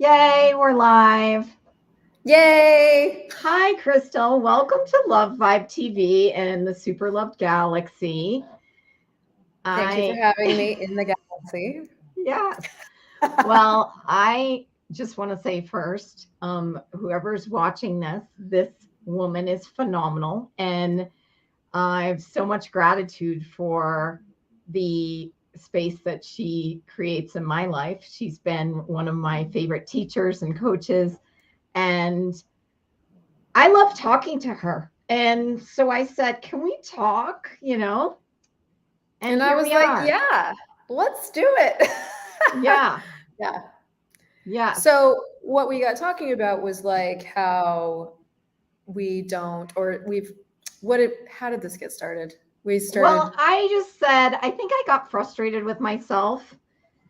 Yay, we're live. Yay! Hi, Crystal. Welcome to Love Vibe TV and the Super Loved Galaxy. Thank you for I, having me in the galaxy. yes. Well, I just want to say first, whoever's watching this woman is phenomenal. And I have so much gratitude for the space that she creates in my life. She's been one of my favorite teachers and coaches. And I love talking to her. And so I said, can we talk? And And I here was we like, are. yeah, let's do it. Yeah. Yeah. Yes. So what we got talking about was like how we don't, or we've, how did this get started? We Well, started, I just said, I think I got frustrated with myself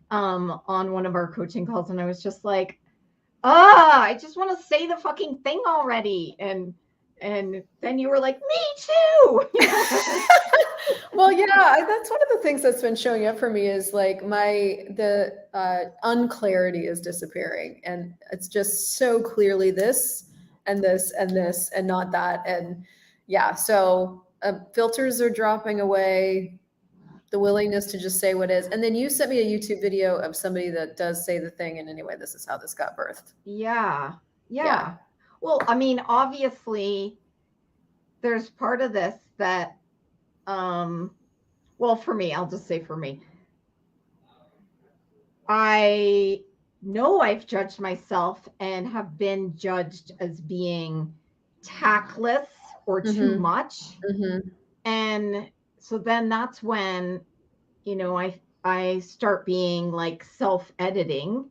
on one of our coaching calls. And I was just like, I just want to say the fucking thing already. And then you were like, me too. well, yeah, that's one of the things that's been showing up for me is like the unclarity is disappearing, and it's just so clearly this and this and this and not that, and yeah, so filters are dropping away, the willingness to just say what is, and then you sent me a YouTube video of somebody that does say the thing, and anyway, this is how this got birthed. Yeah. Yeah. Yeah. Well, I mean, obviously, there's part of this that, well, for me, I'll just say for me, I know I've judged myself and have been judged as being tactless or too Mm-hmm. much. Mm-hmm. And so then that's when, I start being like self-editing.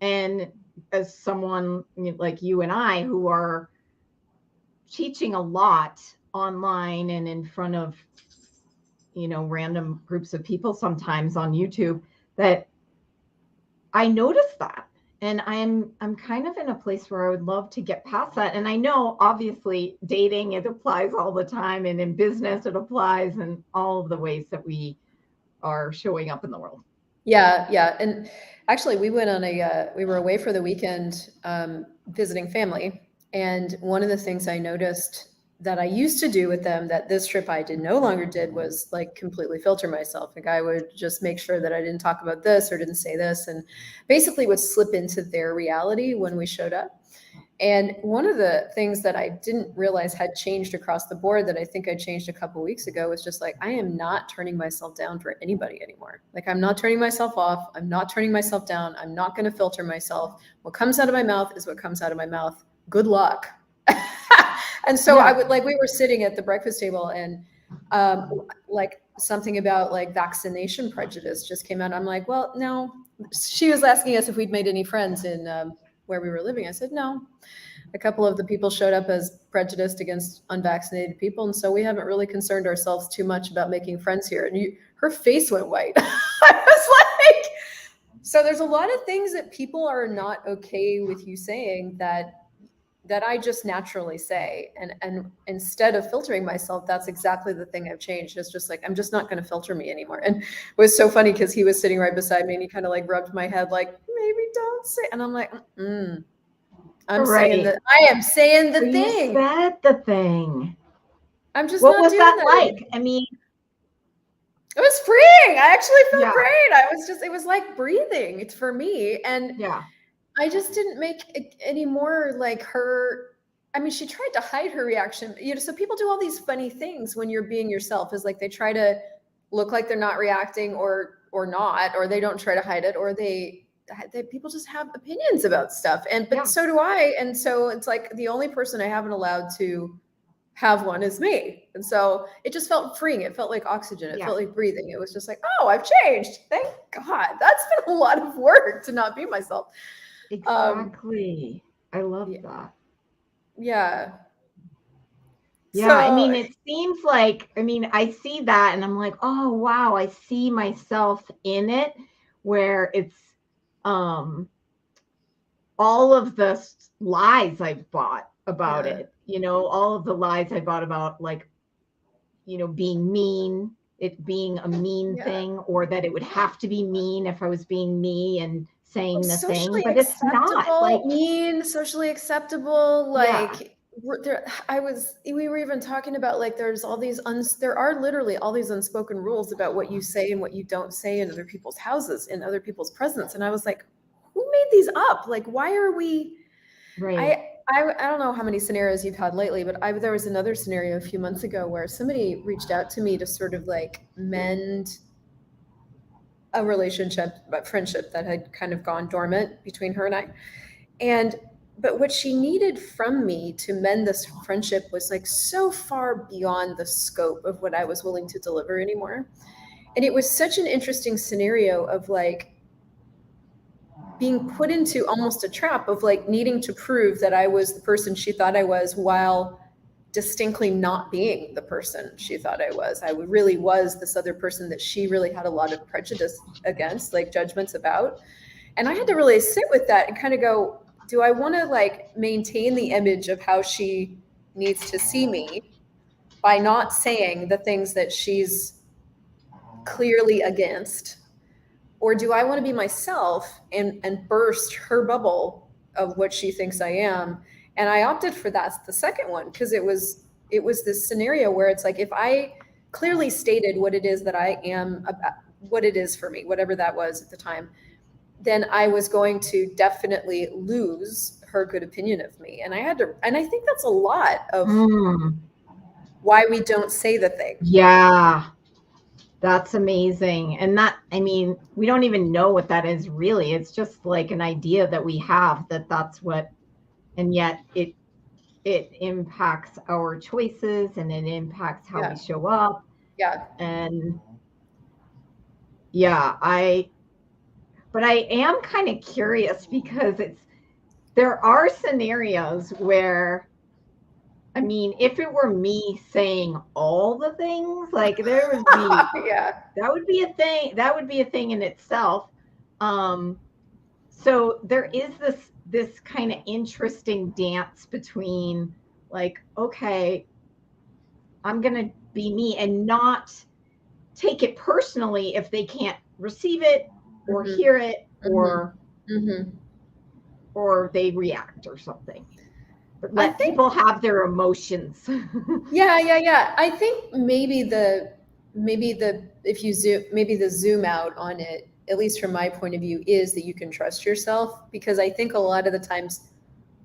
And as someone like you and I who are teaching a lot online and in front of random groups of people sometimes on YouTube, that I notice that. And I'm kind of in a place where I would love to get past that. And I know obviously dating, it applies all the time, and in business it applies, in all of the ways that we are showing up in the world. Yeah, yeah. And actually, we went on we were away for the weekend visiting family. And one of the things I noticed that I used to do with them that this trip I did no longer did was like completely filter myself. Like I would just make sure that I didn't talk about this or didn't say this, and basically would slip into their reality when we showed up. And one of the things that I didn't realize had changed across the board that I think I changed a couple weeks ago was just like, I am not turning myself down for anybody anymore. Like, I'm not turning myself off. I'm not turning myself down. I'm not going to filter myself. What comes out of my mouth is what comes out of my mouth. Good luck. And so I Yeah. would like, we were sitting at the breakfast table and like something about like vaccination prejudice just came out. I'm like, well, no. She was asking us if we'd made any friends in where we were living. I said, no. A couple of the people showed up as prejudiced against unvaccinated people. And so we haven't really concerned ourselves too much about making friends here. And her face went white. I was like, so there's a lot of things that people are not okay with you saying that I just naturally say. And instead of filtering myself, that's exactly the thing I've changed. It's just like, I'm just not going to filter me anymore. And it was so funny because he was sitting right beside me and he kind of like rubbed my head like, maybe don't say. And I'm like, I'm saying Right. that I am saying So the you thing. said the thing. I'm just What not was doing that that like? anymore. I mean, It was freeing. I actually felt yeah. great. I was just, it was like breathing. It's for me. And Yeah. I just didn't make it any more like her. I mean, she tried to hide her reaction. So people do all these funny things when you're being yourself, is like they try to look like they're not reacting or not, or they don't try to hide it, or they people just have opinions about stuff. But Yeah. so do I. And so it's like the only person I haven't allowed to have one is me. And so it just felt freeing. It felt like oxygen. It Yeah. felt like breathing. It was just like, oh, I've changed. Thank God. That's been a lot of work to not be myself. Exactly. I love Yeah. that. Yeah. Yeah, I So mean, it seems like, I mean, I see that and I'm like, oh, wow, I see myself in it, where it's um all of the lies I've bought about yeah. it, all of the lies I bought about, like, being mean, it being a mean Yeah. thing, or that it would have to be mean if I was being me, and saying the thing, Socially but it's not like, acceptable, mean, socially acceptable, yeah, like there we were even talking about like there are literally all these unspoken rules about what you say and what you don't say in other people's houses, in other people's presence. And I was like, who made these up? Like, why are we right. I don't know how many scenarios you've had lately, but there was another scenario a few months ago where somebody reached out to me to sort of like mend a relationship, a friendship that had kind of gone dormant between her and I. And but what she needed from me to mend this friendship was like so far beyond the scope of what I was willing to deliver anymore. And it was such an interesting scenario of like being put into almost a trap of like needing to prove that I was the person she thought I was while distinctly not being the person she thought I was. I really was this other person that she really had a lot of prejudice against, like judgments about. And I had to really sit with that and kind of go, do I want to like maintain the image of how she needs to see me by not saying the things that she's clearly against? Or do I want to be myself and burst her bubble of what she thinks I am? And I opted for that, the second one, because it was this scenario where it's like if I clearly stated what it is that I am about, what it is for me, whatever that was at the time, then I was going to definitely lose her good opinion of me. And I had to, and I think that's a lot of Mm, why we don't say the thing. yeah, that's amazing. And that, I mean, we don't even know what that is really. It's just like an idea that we have that that's what, and yet it impacts our choices and it impacts how we Yeah. show up. Yeah. And yeah, but I am kind of curious because there are scenarios where, I mean, if it were me saying all the things, like there would be, Yeah. that would be a thing. That would be a thing in itself. Um, so there is this kind of interesting dance between like, okay, I'm gonna be me and not take it personally if they can't receive it or Mm-hmm. hear it Mm-hmm. Mm-hmm. or they react or something. But I let think, people have their emotions. yeah, yeah, yeah. I think if you zoom, maybe the zoom out on it, at least from my point of view, is that you can trust yourself, because I think a lot of the times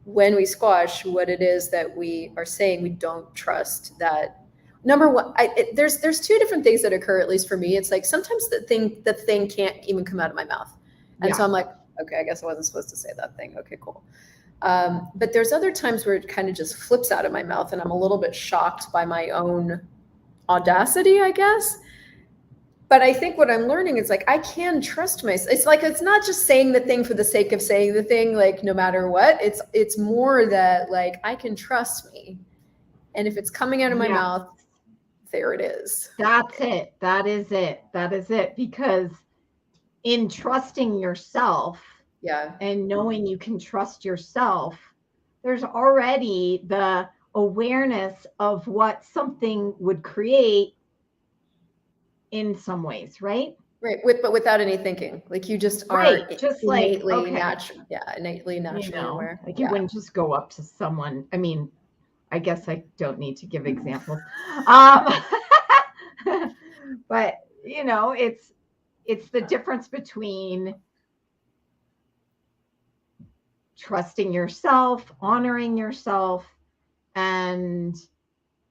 when we squash what it is that we are saying, we don't trust that. Number one, there's two different things that occur, at least for me. It's like sometimes the thing can't even come out of my mouth, and so Yeah. I'm like, okay, I guess I wasn't supposed to say that thing. Okay, cool. But there's other times where it kind of just flips out of my mouth, and I'm a little bit shocked by my own audacity, I guess. But I think what I'm learning is like I can trust myself. It's like it's not just saying the thing for the sake of saying the thing, like no matter what. It's more that like I can trust me, and if it's coming out of my Yeah. mouth, there it is. That's it. That is it. That is it. Because in trusting yourself Yeah, and knowing you can trust yourself, there's already the awareness of what something would create in some ways, right? right. But without any thinking, like you just are Right. Just like, okay, innately naturally aware. like you Yeah. wouldn't just go up to someone. I mean, I guess I don't need to give examples. Um, but it's the difference between trusting yourself, honoring yourself, and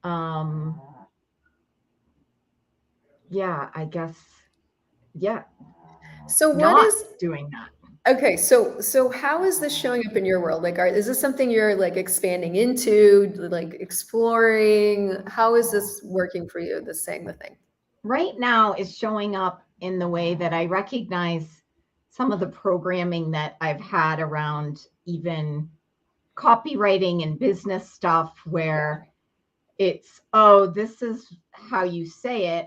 um yeah, I guess, yeah, So what not is doing that. Okay, so how is this showing up in your world? Like, is this something you're like expanding into, like exploring? How is this working for you? This saying the thing. Right now is showing up in the way that I recognize some of the programming that I've had around even copywriting and business stuff Yeah. where it's, oh, this is how you say it,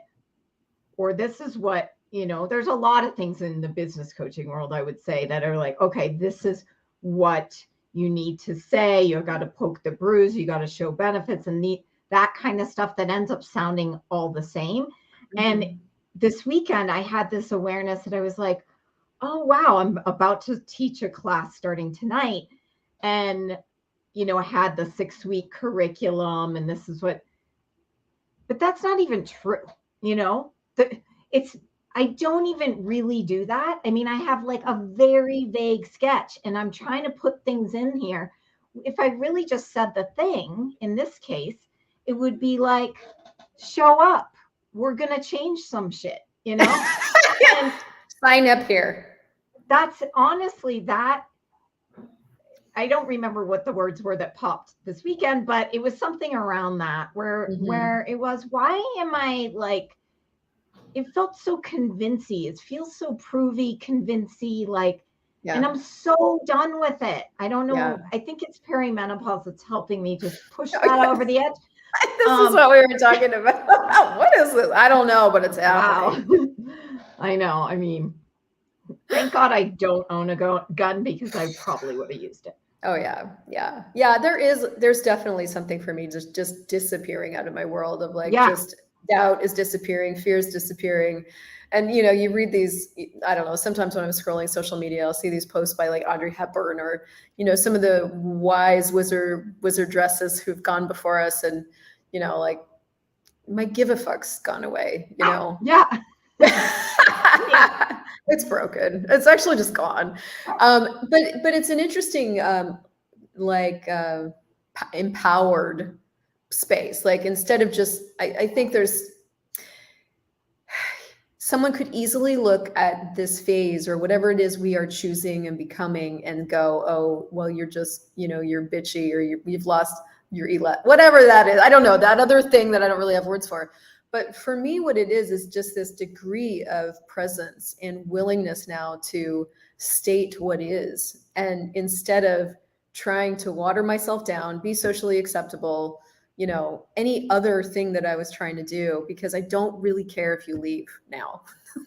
or this is what, there's a lot of things in the business coaching world, I would say, that are like, okay, this is what you need to say. You've got to poke the bruise, you got to show benefits and that kind of stuff that ends up sounding all the same. And Mhm. this weekend, I had this awareness that I was like, oh wow, I'm about to teach a class starting tonight, and I had the 6-week curriculum, and this is what, but that's not even true. You know, it's, I don't even really do that. I mean, I have like a very vague sketch, and I'm trying to put things in here. If I really just said the thing in this case, it would be like, show up. We're gonna change some shit, and Sign up here. that's honestly that. I don't remember what the words were that popped this weekend, but it was something around that where Hmm. it was, why am I like, it felt so convincing. It feels so provy, convincing, like, and Yeah. I'm so done with it. I don't Yeah. know. I think it's perimenopause that's helping me just push that over the edge. This is Um, what we were talking about. What is this? I don't know, but it's wow. happening. I know. I mean, thank God I don't own a gun because I probably would have used it. Oh yeah, yeah, yeah. There's definitely something for me just disappearing out of my world of like Yeah. just doubt is disappearing, fear is disappearing, and you read these. I don't know. Sometimes when I'm scrolling social media, I'll see these posts by like Audrey Hepburn or some of the wise wizardresses who've gone before us, and like my give a fuck's gone away. Yeah. Yeah. It's broken. It's actually just gone. But it's an interesting like empowered space. Like instead of just, I think there's someone could easily look at this phase or whatever it is we are choosing and becoming and go, oh, well, you're just, you're bitchy or you've lost your elat, whatever that is. I don't know, that other thing that I don't really have words for. But for me, what it is just this degree of presence and willingness now to state what is. And instead of trying to water myself down, be socially acceptable, any other thing that I was trying to do, because I don't really care if you leave now.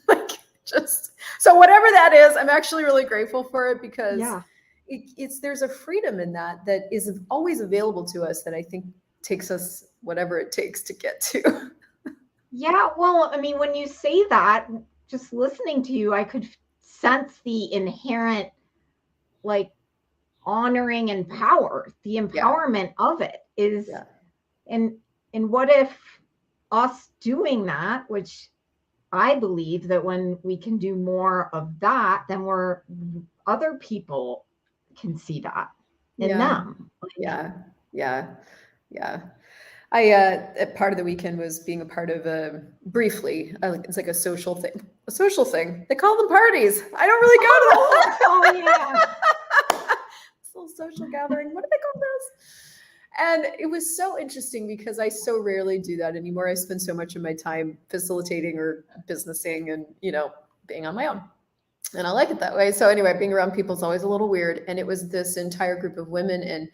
Like, just so whatever that is, I'm actually really grateful for it because Yeah. it's there's a freedom in that is always available to us that I think takes us whatever it takes to get to. Yeah. Well, I mean, when you say that, just listening to you, I could sense the inherent, like, honoring and power, the Yeah, empowerment of it is, yeah, and what if us doing that, which I believe that when we can do more of that, then we're, other people can see that in yeah, them. Like, yeah, yeah, yeah. I part of the weekend was being a part of a briefly it's like a social thing. A social thing. They call them parties. I don't really go to oh, oh yeah. this little social gathering. What do they call those? And it was so interesting because I so rarely do that anymore. I spend so much of my time facilitating or businessing and being on my own. And I like it that way. So anyway, being around people is always a little weird. And it was this entire group of women, and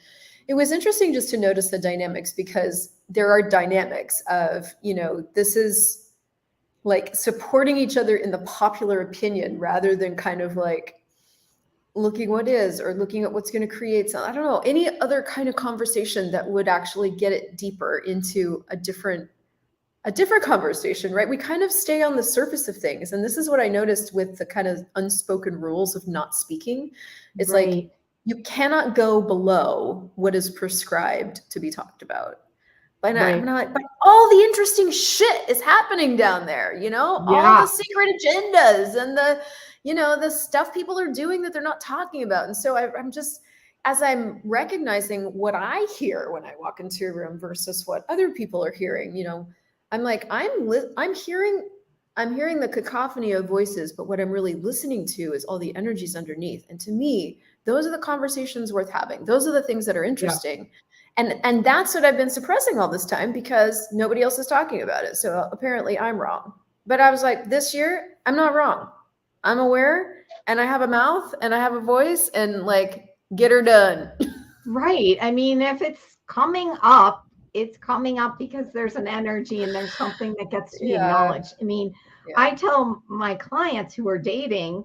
it was interesting just to notice the dynamics because there are dynamics of, this is like supporting each other in the popular opinion rather than kind of like looking what is or looking at what's going to create some, I don't know, any other kind of conversation that would actually get it deeper into a different conversation, right? We kind of stay on the surface of things. And this is what I noticed with the kind of unspoken rules of not speaking. It's like Right. you cannot go below what is prescribed to be talked about. Right. But all the interesting shit is happening down there, all the Yeah. secret agendas and the stuff people are doing that they're not talking about. And so I'm just, as I'm recognizing what I hear when I walk into a room versus what other people are hearing, I'm like, I'm hearing the cacophony of voices, but what I'm really listening to is all the energies underneath. And to me, those are the conversations worth having. Those are the things that are Yeah. interesting. And that's what I've been suppressing all this time because nobody else is talking about it. So apparently I'm wrong. But I was like, this year, I'm not wrong. I'm aware and I have a mouth and I have a voice and like get her done. Right. I mean, if it's coming up, it's coming up because there's an energy and there's something that gets to be Yeah. acknowledged. I mean, Yeah. I tell my clients who are dating,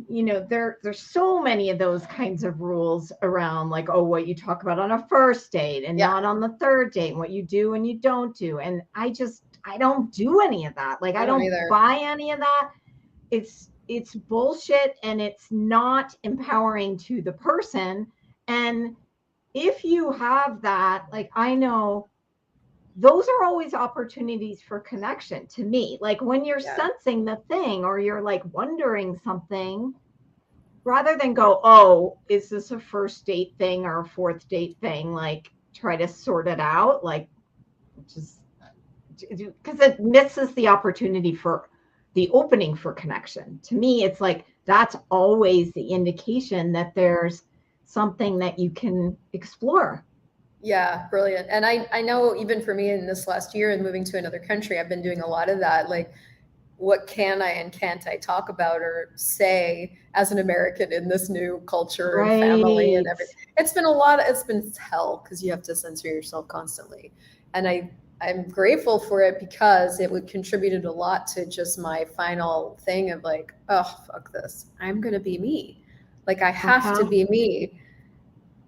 there's so many of those kinds of rules around, like, oh, what you talk about on a first date and Yeah. not on the third date, and what you do and you don't do. And I don't do any of that. Like, I I don't don't either. buy any of that. It's it's bullshit and it's not empowering to the person. And if you have that, like, I know those are always opportunities for connection to me. Like when you're Yeah. sensing the thing or you're like wondering something, rather than go, oh, is this a first date thing or a fourth date thing? Like try to sort it out. Like just because it misses the opportunity for the opening for connection. To me, it's like that's always the indication that there's something that you can explore. Yeah, brilliant. And I know even for me in this last year and moving to another country, I've been doing a lot of that. Like, what can I and can't I talk about or say as an American in this new culture and family and Right. everything? It's been a lot. It's been hell because you have to censor yourself constantly. And I'm grateful for it because it would contributed a lot to just my final thing of like, oh, fuck this. I'm going to be me. Like, I have to Uh-huh. be me.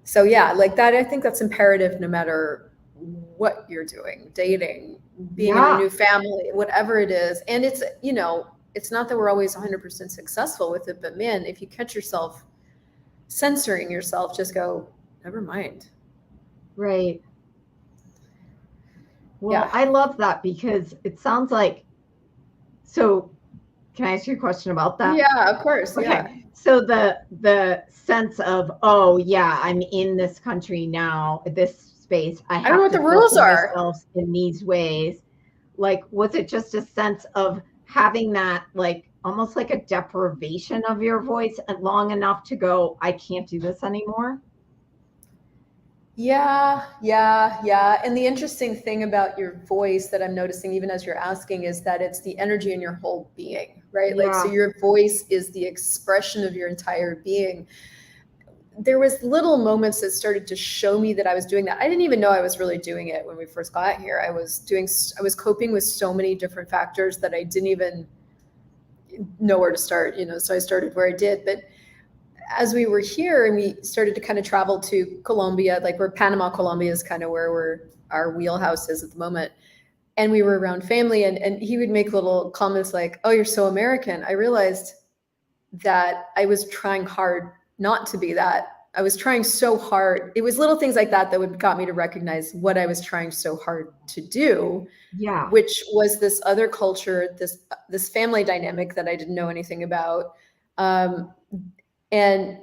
So yeah, like that, I think that's imperative no matter what you're doing, dating, being in a Yeah. new family, whatever it is. And it's, it's not that we're always 100% successful with it, but man, if you catch yourself censoring yourself, just go, never mind. Right. Well, Yeah. I love that because it sounds like, so can I ask you a question about that? Yeah, of course. Yeah. Okay. So the sense of, oh yeah, I'm in this country now, this space, I I don't know have what to the rules filter are. myself in these ways. Like, was it just a sense of having that, like almost like a deprivation of your voice long enough to go, I can't do this anymore? Yeah, yeah, yeah. And the interesting thing about your voice that I'm noticing, even as you're asking, is that it's the energy in your whole being, right? Like, so Yeah. your voice is the expression of your entire being. There was little moments that started to show me that I was doing that. I didn't even know I was really doing it when we first got here. I was coping with so many different factors that I didn't even know where to start, so I started where I did. But as we were here and we started to kind of travel to Colombia, like where Panama, Colombia is kind of where our wheelhouse is at the moment. And we were around family and he would make little comments like, oh, you're so American. I realized that I was trying hard not to be that. I was trying so hard. It was little things like that that would got me to recognize what I was trying so hard to do, Yeah. which was this other culture, this family dynamic that I didn't know anything about. And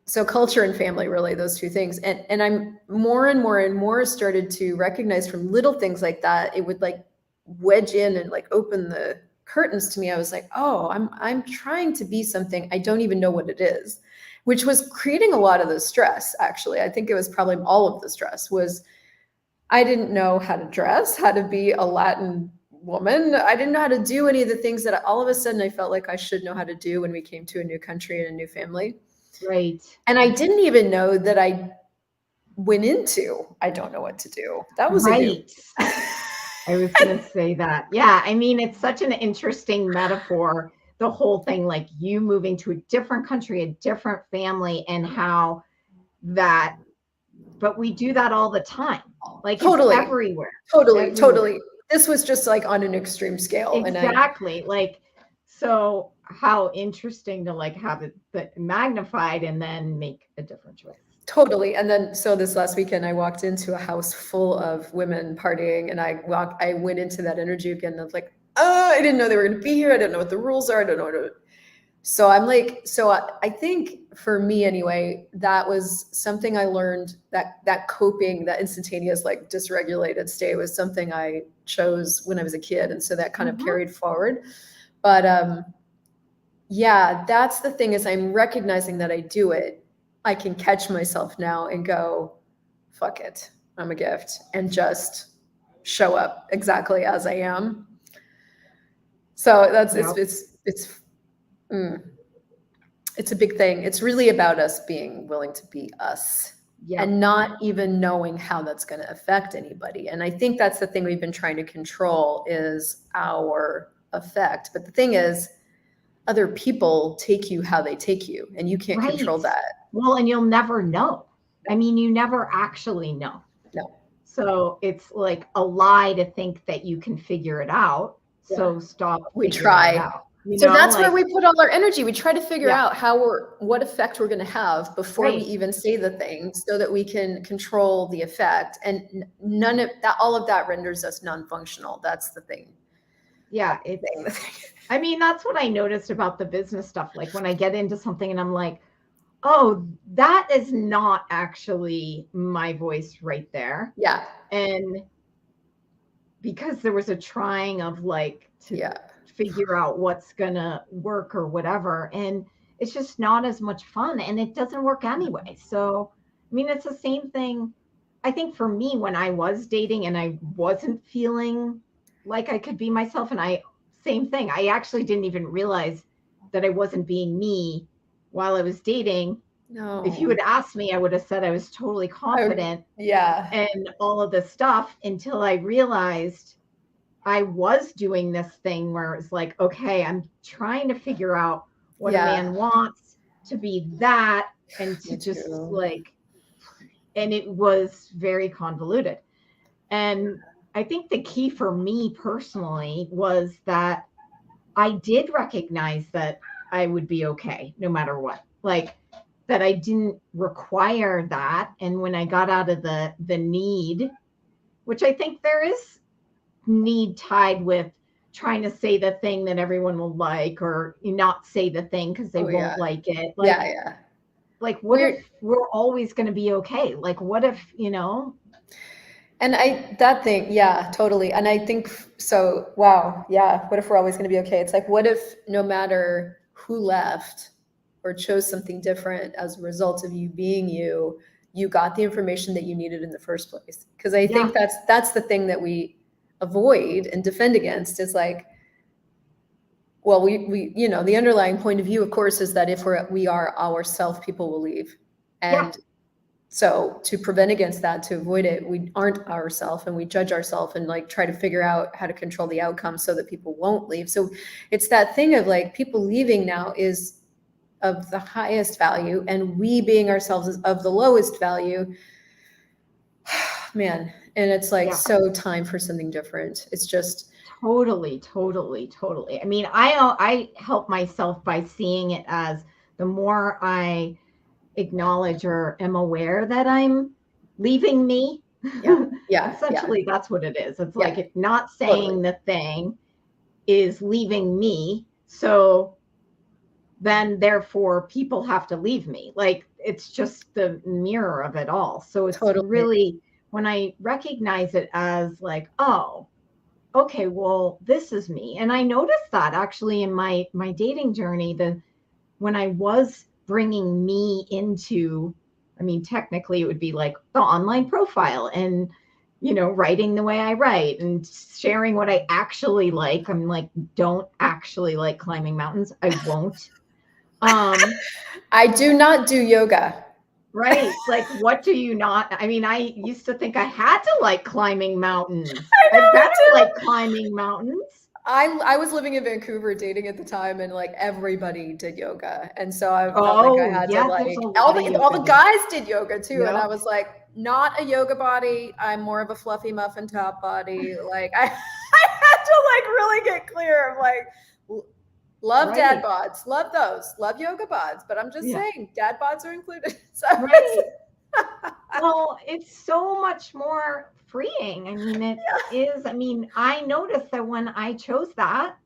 so culture and family, really, those two things. And I'm more and more and more started to recognize from little things like that, it would like wedge in and like open the curtains to me. I was like, oh, I'm trying to be something I don't even know what it is, which was creating a lot of the stress. Actually, I think it was probably all of the stress was I didn't know how to dress, how to be a Latin woman. I didn't know how to do any of the things that all of a sudden I felt like I should know how to do when we came to a new country and a new family. Right. And I didn't even know that I went into I don't know what to do. That was a new. Right. I was going to say that. Yeah. I mean, it's such an interesting metaphor, the whole thing, like you moving to a different country, a different family, and how that, but we do that all the time. Like it's Totally. everywhere, Totally, everywhere. totally. This was just like on an extreme scale. And I Exactly. Like, so how interesting to like have it magnified and then make a different choice. totally. And then so this last weekend I walked into a house full of women partying and I went into that energy again of like, oh, I didn't know they were gonna be here. I don't know what the rules are. I don't know what to. So I'm like, I think for me anyway, that was something I learned that coping, that instantaneous like dysregulated state was something I chose when I was a kid. And so that kind of Mhm. carried forward. But yeah, that's the thing is I'm recognizing that I do it. I can catch myself now and go, fuck it. I'm a gift and just show up exactly as I am. So that's Yep. mm, it's a big thing. It's really about us being willing to be us Yep. and not even knowing how that's going to affect anybody. And I think that's the thing we've been trying to control is our effect. But the thing is, other people take you how they take you, and you can't Right. control that. Well, and you'll never know. I mean, you never actually know. No. So it's like a lie to think that you can figure it out. Yeah. So stop We figuring it try. out. you So know, that's where like, we put all our energy. We try to figure yeah, out what effect we're going to have before we right. even say the thing so that we can control the effect. And none of that, all of that renders us non-functional. That's the thing. Yeah, Thing. I mean, that's what I noticed about the business stuff. Like when I get into something and I'm like, oh, that is not actually my voice right there. Yeah. And because there was a trying of like to Yeah. figure out what's gonna work or whatever, and it's just not as much fun and it doesn't work anyway. So I mean, it's the same thing. I think for me, when I was dating and I wasn't feeling like I could be myself, and I same thing, I actually didn't even realize that I wasn't being me while I was dating. If you No. had asked me, I would have said I was totally confident Yeah. and all of this stuff until I realized I was doing this thing where it's like, okay, I'm trying to figure out what a Yeah. man wants to be that and to Me just too. like, and it was very convoluted. And I think the key for me personally was that I did recognize that I would be okay no matter what. Like that I didn't require that. And when I got out of the need, which I think there is need tied with trying to say the thing that everyone will like or not say the thing because they Oh won't yeah. like it. Yeah. Yeah. Like what if We're we're always going to be okay? Like what if, you know? And that thing, yeah, totally. And I think so, wow, yeah, what if we're always going to be okay? It's like, what if no matter who left or chose something different as a result of you being you, you got the information that you needed in the first place? Because I Yeah. think that's the thing that we avoid and defend against is like, well, the underlying point of view, of course, is that if we are ourself, people will leave. Yeah. And so to prevent against that, to avoid it, we aren't ourselves and we judge ourselves and like try to figure out how to control the outcome so that people won't leave. So it's that thing of like people leaving now is of the highest value and we being ourselves is of the lowest value. Man, and it's like Yeah. so time for something different. It's just Totally, totally, totally. I mean, I help myself by seeing it as the more I acknowledge or am aware that I'm leaving me. yeah, yeah, yeah, Essentially, that's what it is. It's like yeah, it's not totally, saying the thing is leaving me. So then, therefore, people have to leave me. Like it's just the mirror of it all. So it's totally. really when I recognize it as like, oh, okay, well, this is me. And I noticed that actually in my dating journey, the when I was bringing me into, I mean, technically it would be like the online profile and, writing the way I write and sharing what I actually like. I'm like, don't actually like climbing mountains. I won't. Um, I do not do yoga. right. Like, what do you not? I mean, I used to think I had to like climbing mountains. I I know, me better too. like climbing mountains. I was living in Vancouver dating at the time and like everybody did yoga. And so I felt like I Oh, had to yeah, there's a like lot of all yoga the there. guys did yoga too. And I Yep. was like, not a yoga body. I'm more of a fluffy muffin top body. Like I, I had to like really get clear of like love dad Right. bods, love those, love yoga bods. But I'm just Yeah. saying dad bods are included. So Right. Well, it's so much more freeing. I mean, it yeah. is. I mean, I noticed that when I chose that,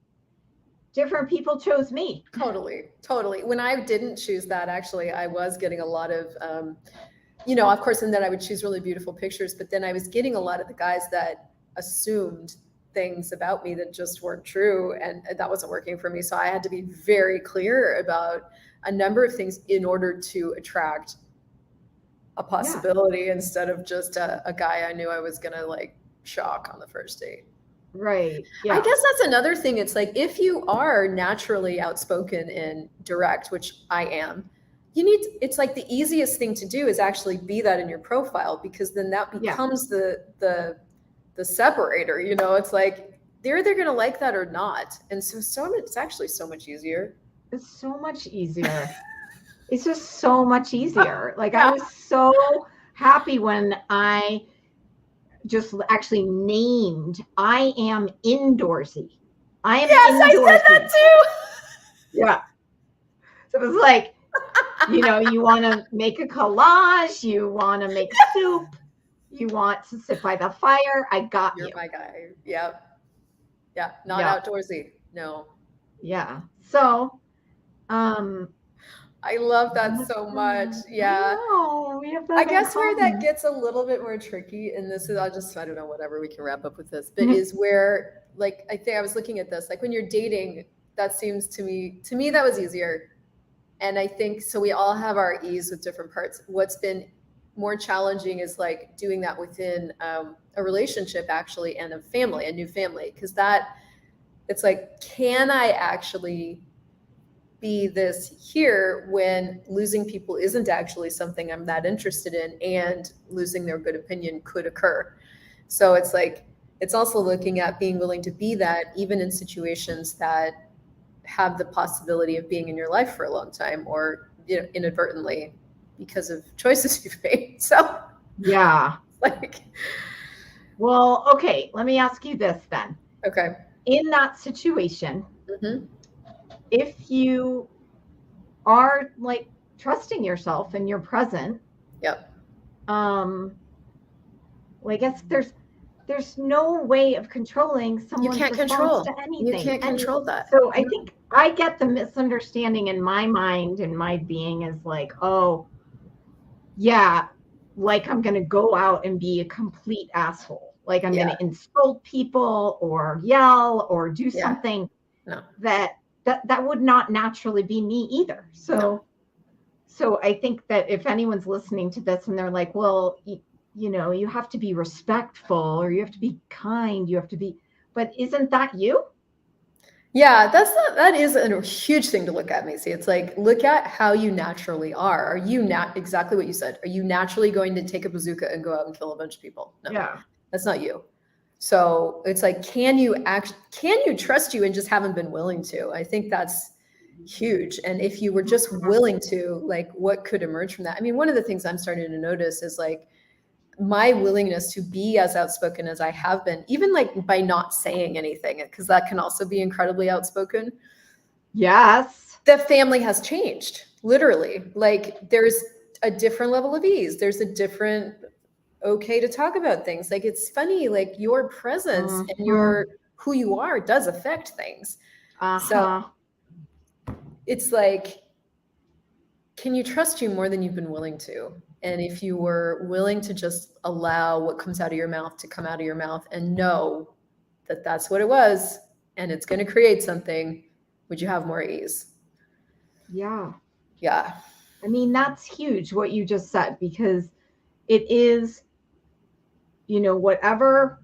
different people chose me. Totally, totally. When I didn't choose that, actually, I was getting a lot of, of course, and then I would choose really beautiful pictures, but then I was getting a lot of the guys that assumed things about me that just weren't true, and that wasn't working for me. So I had to be very clear about a number of things in order to attract a Yeah. possibility instead of just a guy I knew I was gonna like shock on the first date. Right. I Yeah. guess that's another thing. It's like if you are naturally outspoken and direct, which I am, it's like the easiest thing to do is actually be that in your profile because then that Yeah. becomes the separator, it's like they're either gonna like that or not. And so it's actually so much easier. It's so much easier. It's just so much easier. Like, I Yeah. was so happy when I just actually named I am indoorsy. I am Yes, I said that indoorsy. too. Yeah. So it was like, you want to make a collage, you want to make soup, you want to sit by the fire. I got You're you. my guy. Yep. Yeah. Not Yeah. outdoorsy. No. Yeah. So, um, I love that what's so much. that? I Yeah. know we have I that in guess where that common. gets a little bit more tricky, and this is, I don't know, whatever, we can wrap up with this, but is where, like, I think I was looking at this, like when you're dating, that seems to me, that was easier. And I think so we all have our ease with different parts. What's been more challenging is like doing that within a relationship actually and a family, a new family, because that it's like, can I actually be this here when losing people isn't actually something I'm that interested in, and losing their good opinion could occur. So it's like, it's also looking at being willing to be that even in situations that have the possibility of being in your life for a long time, or inadvertently because of choices you've made. So Yeah. like, Well, okay. Let me ask you this then. okay. In that situation, Hmm. if you are like trusting yourself and you're present, Yep. um, well, I guess there's no way of controlling You someone's can't response control. to You anything. can't And control that. so I No. think I get the misunderstanding in my mind and my being is like, oh, yeah, like I'm going to go out and be a complete asshole. Like I'm going Yeah. to insult people or yell or do Yeah. something No. that that would not naturally be me either. No. So I think that if anyone's listening to this and they're like, well, you have to be respectful or you have to be kind, you have to be, but isn't that you? Yeah, that is a huge thing to look at, Macy. It's like, look at how you naturally are. Are you not exactly what you said? Are you naturally going to take a bazooka and go out and kill a bunch of people? No, Yeah. that's not you. So it's like, can you trust you and just haven't been willing to? I think that's huge. And if you were just willing to, like, what could emerge from that? I mean, one of the things I'm starting to notice is like my willingness to be as outspoken as I have been, even like by not saying anything, because that can also be incredibly outspoken. Yes. The family has changed, literally. Like there's a different level of ease. There's a different okay to talk about things. Like it's funny, like your presence and Mm-hmm. your who you are does affect things. So Uh-huh. it's like, can you trust you more than you've been willing to? And if you were willing to just allow what comes out of your mouth to come out of your mouth and know that that's what it was and it's going to create something, would you have more ease? Yeah. Yeah. I mean, that's huge what you just said because it is, whatever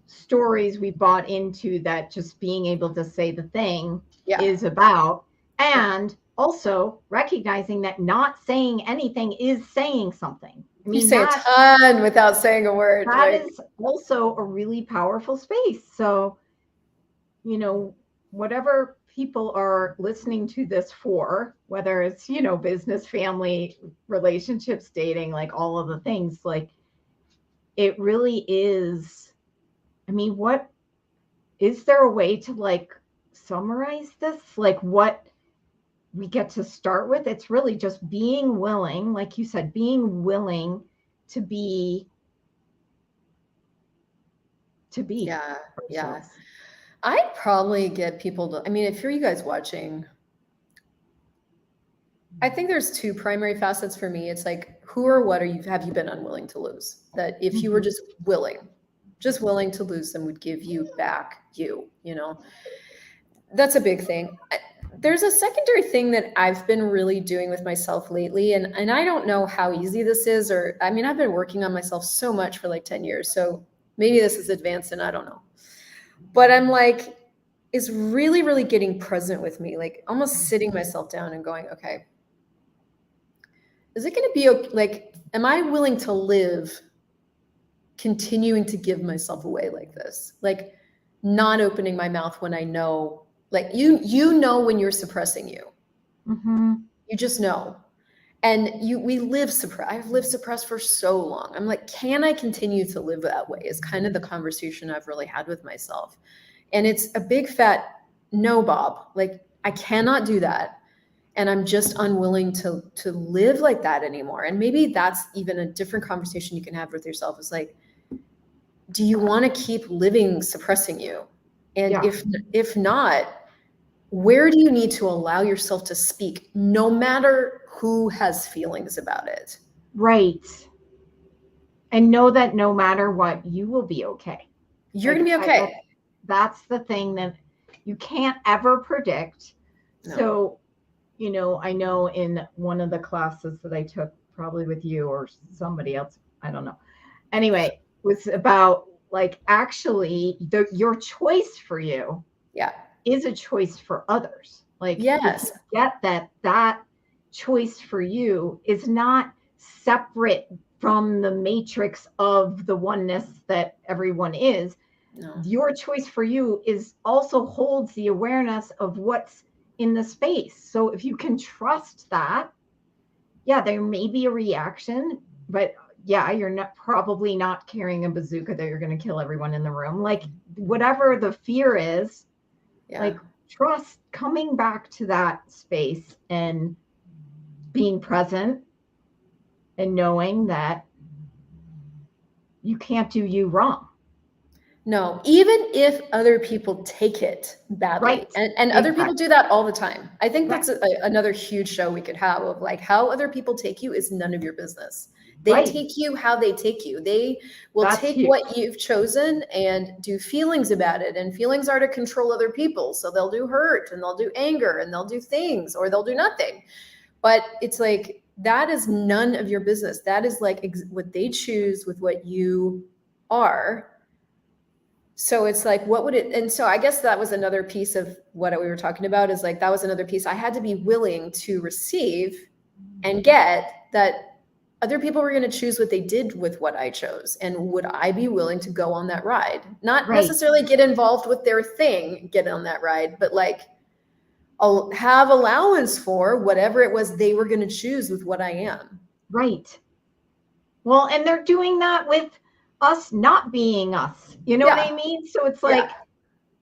stories we bought into that just being able to say the thing Yeah. is about, Yeah. and also recognizing that not saying anything is saying something. I You mean, say a that ton without saying a word. that Like, is also a really powerful space. So, whatever people are listening to this for, whether it's, business, family, relationships, dating, like all of the things, like it really is. I mean, what is there a way to like summarize this? Like what we get to start with? It's really just being willing, like you said, being willing to be yeah. Yeah. ourselves. I'd probably get people to, I mean, if you're you guys watching, I think there's two primary facets for me. It's like, who or what have you been unwilling to lose? That if you were Mhm. just willing to lose them would give you back you. That's a big thing. There's a secondary thing that I've been really doing with myself lately, and I don't know how easy this is, or I mean, I've been working on myself so much for like 10 years, so maybe this is advanced and I don't know. But I'm like, is really, really getting present with me, like almost sitting myself down and going, okay, is it going to be okay? Like, am I willing to live continuing to give myself away like this? Like, not opening my mouth when I know, like, you know, when you're suppressing you. Mhm. You just know. And we live suppressed. I've lived suppressed for so long. I'm like, can I continue to live that way? Is kind of the conversation I've really had with myself. And it's a big fat no, Bob. Like, I cannot do that. And I'm just unwilling to live like that anymore. And maybe that's even a different conversation you can have with yourself, is like, do you want to keep living suppressing you? And Yeah. if not, where do you need to allow yourself to speak, no matter who has feelings about it? Right. And know that no matter what, you will be okay. You're Like gonna be okay. that's the thing that you can't ever predict. No. So, I know in one of the classes that I took, probably with you or somebody else, I don't know. Anyway, was about like actually your choice for you Yeah. is a choice for others. Like if Yes. you get that choice for you is not separate from the matrix of the oneness that everyone is. No. Your choice for you is also holds the awareness of what's in the space. So if you can trust that, yeah, there may be a reaction, but yeah, you're not probably not carrying a bazooka that you're going to kill everyone in the room. Like whatever the fear is, Yeah. like trust, coming back to that space and being present and knowing that you can't do you wrong. No, even if other people take it badly, Right. and other people Exactly. do that all the time. I think Right. that's another huge show we could have, of like, how other people take you is none of your business. They Right. take you how they take you. They will That's take huge. what you've chosen and do feelings about it. And feelings are to control other people. So they'll do hurt and they'll do anger and they'll do things, or they'll do nothing. But it's like, that is none of your business. That is like what they choose with what you are. So it's like, what would it, and so I guess that was another piece of what we were talking about, is like, that was another piece I had to be willing to receive and get, that other people were going to choose what they did with what I chose. And would I be willing to go on that ride? Not Right. necessarily get involved with their thing, get on that ride, but like, I'll have allowance for whatever it was they were going to choose with what I am. Right. Well, and they're doing that with us not being us. You know what Yeah. I mean? So it's Yeah. like,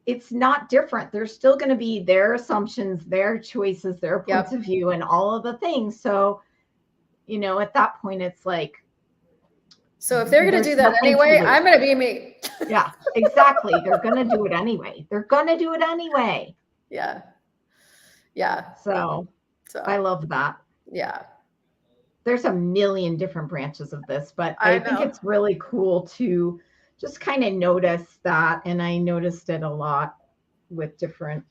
it's not different. There's still going to be their assumptions, their choices, their points Yep. of view, and all of the things. So, at that point, it's like, So if they're going to there's do that nothing to anyway, lose. I'm going to be me. Yeah, exactly. They're going to do it anyway. They're going to do it anyway. Yeah. Yeah. So I love that. Yeah. There's a million different branches of this, but I I think know. it's really cool to just kind of notice that. And I noticed it a lot with different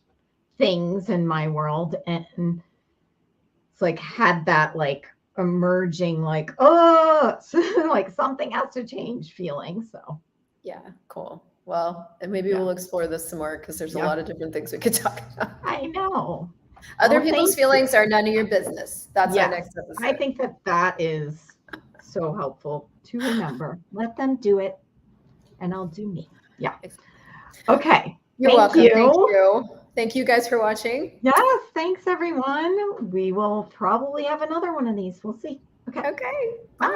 things in my world. And it's like had that like emerging, like, oh, like something has to change feeling. So Yeah, cool. Well, and maybe yeah. we'll explore this some more, because there's a Yeah. lot of different things we could talk about. I know. Other Well, people's thank you. feelings are none of your business. That's our Yes, next I episode. think that is so helpful to remember. Let them do it, and I'll do me. Yeah. Okay. You're Thank welcome. Thank you. you. Thank you guys for watching. Yes, thanks everyone. We will probably have another one of these. We'll see. Okay. Okay. Bye.